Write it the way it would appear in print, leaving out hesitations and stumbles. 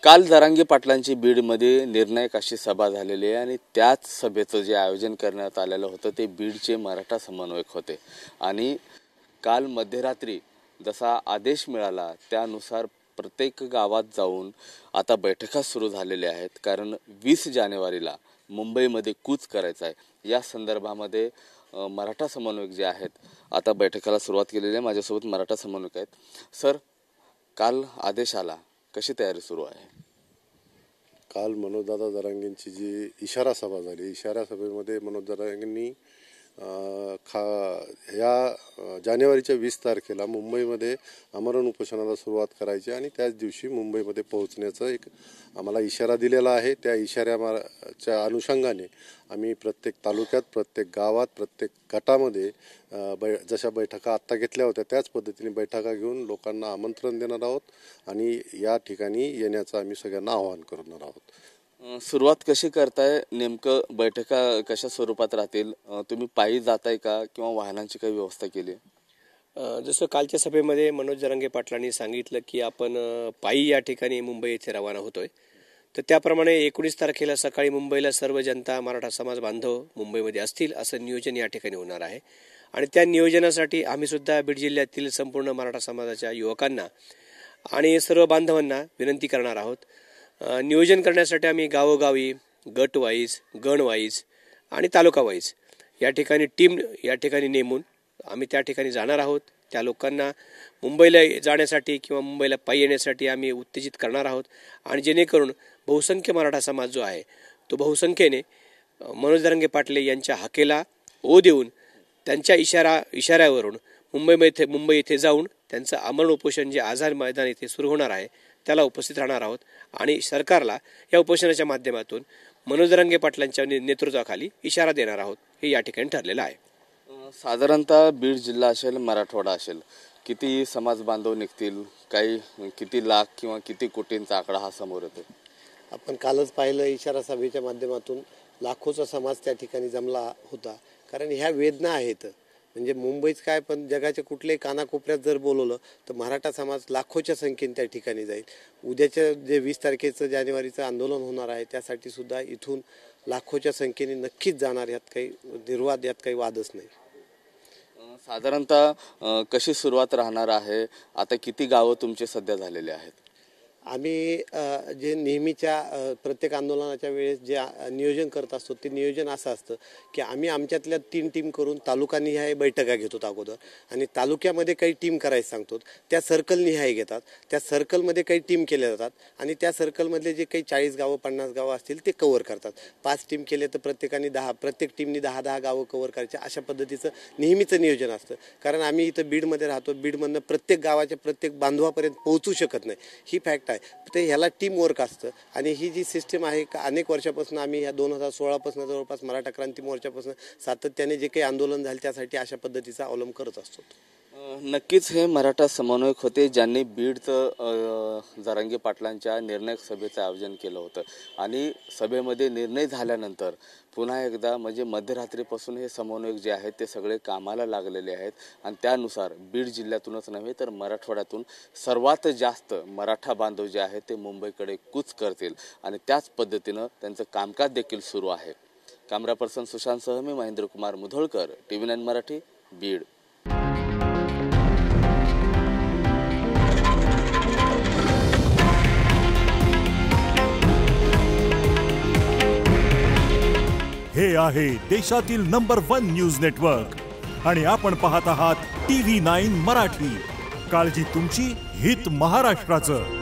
काल जरांगे पाटलांची बीडमध्ये निर्णायक अशी सभा झालेली आहे आणि त्याच सभेचं जे आयोजन करण्यात आलेलं होतं ते बीडचे मराठा समन्वयक होते आणि काल मध्यरात्री जसा आदेश मिळाला त्यानुसार प्रत्येक गावात जाऊन आता बैठका सुरू झालेल्या आहेत, कारण 20 जानेवारीला मुंबईमध्ये कूच करायचं आहे। या संदर्भामध्ये मराठा समन्वयक जे आहेत आता बैठकाला सुरुवात केलेली आहे। माझ्यासोबत मराठा समन्वयक आहेत। सर, काल आदेश आला, कशी तयारी सुरू आहे? काल मनोजदादा जरांगेंची जी इशारा सभा झाली, इशारा सभेमध्ये मनोज जरांगेंनी या जानेवारीच्या 20 तारखेला मुंबईमध्ये आमरण उपोषणाला सुरुवात करायची आणि त्याच दिवशी मुंबईमध्ये पोहोचण्याचा एक आम्हाला इशारा दिलेला आहे। त्या इशाऱ्याच्या अनुषंगाने आम्ही प्रत्येक तालुक्यात, प्रत्येक गावात, प्रत्येक गटामध्ये जशा बैठका आत्ता घेतल्या होत्या त्याच पद्धतीने बैठका घेऊन लोकांना आमंत्रण देणार आहोत आणि या ठिकाणी येण्याचं आम्ही सगळ्यांना आवाहन करणार आहोत। सुरुवात कशी करताय? नेमकं बैठका कशा स्वरूपात राहतील? तुम्ही पायी जाताय का किंवा वाहनांची काही व्यवस्था केली? जसं कालच्या सभेमध्ये मनोज जरांगे पाटलांनी सांगितलं की आपण पायी या ठिकाणी मुंबई येथे रवाना होतोय, तर त्याप्रमाणे 19 तारखेला सकाळी मुंबईला सर्व जनता, मराठा समाज बांधव मुंबईमध्ये असतील असं नियोजन या ठिकाणी होणार आहे। आणि त्या नियोजनासाठी आम्ही सुद्धा बीड जिल्ह्यातील संपूर्ण मराठा समाजाच्या युवकांना आणि सर्व बांधवांना विनंती करणार आहोत। नियोजन करण्यासाठी आम्ही गावोगावी, गट वाईज, गण वाईज आणि तालुका वाईज या ठिकाणी टीम या ठिकाणी नेमून आम्ही त्या ठिकाणी जाणार आहोत। त्या लोकांना मुंबईला जाण्यासाठी किंवा मुंबईला पायी येण्यासाठी आम्ही उत्तेजित करणार आहोत आणि जेणेकरून बहुसंख्य मराठा समाज जो आहे तो बहुसंख्येने मनोज जरांगे पाटील यांच्या हाकेला ओ देऊन त्यांच्या इशाऱ्यावरून मुंबई येथे जाऊन त्यांचं आमरण उपोषण जे आझाद मैदान येथे सुरू होणार आहे त्याला उपस्थित राहणार आहोत आणि सरकारला या उपोषणाच्या माध्यमातून मनोज जरांगे पाटलांच्या नेतृत्वाखाली इशारा देणार आहोत, हे या ठिकाणी ठरलेलं आहे। साधारणतः बीड जिल्हा असेल, मराठवाडा असेल, किती समाज बांधव निघतील? किती लाख किंवा किती कोटींचा आकडा हा समोर येतो? आपण कालच पाहिलं, इशारा सभेच्या माध्यमातून लाखोचा समाज त्या ठिकाणी जमला होता। कारण ह्या वेदना आहेत, म्हणजे मुंबईच काय पण जगाच्या कुठल्याही कानाकोपऱ्यात जर बोलवलं तर मराठा समाज लाखोच्या संख्येने त्या ठिकाणी जाईल। उद्याच्या जे 20 तारखेचं जानेवारीचं आंदोलन होणार आहे त्यासाठी सुद्धा इथून लाखोच्या संख्येने नक्कीच जाणार, यात काही वादच नाही। साधारणतः कशी सुरुवात राहणार आहे? आता किती गावं तुमचे सध्या झालेले आहेत? आम्ही जे नेहमीच्या प्रत्येक आंदोलनाच्या वेळेस जे नियोजन करत असतो ते नियोजन असं असतं की आम्ही आमच्यातल्या 3 टीम करून तालुकानिहाय बैठका घेतो अगोदर आणि तालुक्यामध्ये काही टीम करायला सांगतो, त्या सर्कलनिहाय घेतात, त्या सर्कलमध्ये काही टीम केल्या जातात आणि त्या सर्कलमधले जे काही 40 गावं 50 गावं असतील ते कव्हर करतात। 5 टीम केले तर प्रत्येक टीमनी 10-10 गावं कव्हर करायचे, अशा पद्धतीचं नेहमीचं नियोजन असतं। कारण आम्ही इथं बीडमध्ये राहतो, बीडमधनं प्रत्येक गावाच्या प्रत्येक बांधवापर्यंत पोहोचू शकत नाही, ही फॅक्ट आहे। ते ह्याला टीम वर्क असतं आणि ही जी सिस्टीम आहे अनेक वर्षापासून आम्ही ह्या 2016 पासून जवळपास मराठा क्रांती मोर्चापासून सातत्याने जे काही आंदोलन झाले त्यासाठी अशा पद्धतीचा अवलंब करत असतो। नक्कीच हे मराठा समन्वयक होते ज्यांनी बीडचं जरांगे पाटलांच्या निर्णायक सभेचं आयोजन केलं होतं आणि सभेमध्ये निर्णय झाल्यानंतर पुन्हा एकदा म्हणजे मध्यरात्रीपासून हे समन्वयक जे आहेत ते सगळे कामाला लागलेले आहेत आणि त्यानुसार बीड जिल्ह्यातूनच नव्हे तर मराठवाड्यातून सर्वात जास्त मराठा बांधव जे आहेत ते मुंबईकडे कूच करतील आणि त्याच पद्धतीनं त्यांचं कामकाज देखील सुरू आहे। कॅमेरा पर्सन सुशांतसह मी महेंद्र कुमार मुधोळकर, TV9 मराठी, बीड। हे आहे देशातील नंबर 1 न्यूज नेटवर्क आणि आपण पाहत आहात TV9 मराठी। काळजी तुमची, हित महाराष्ट्राचं।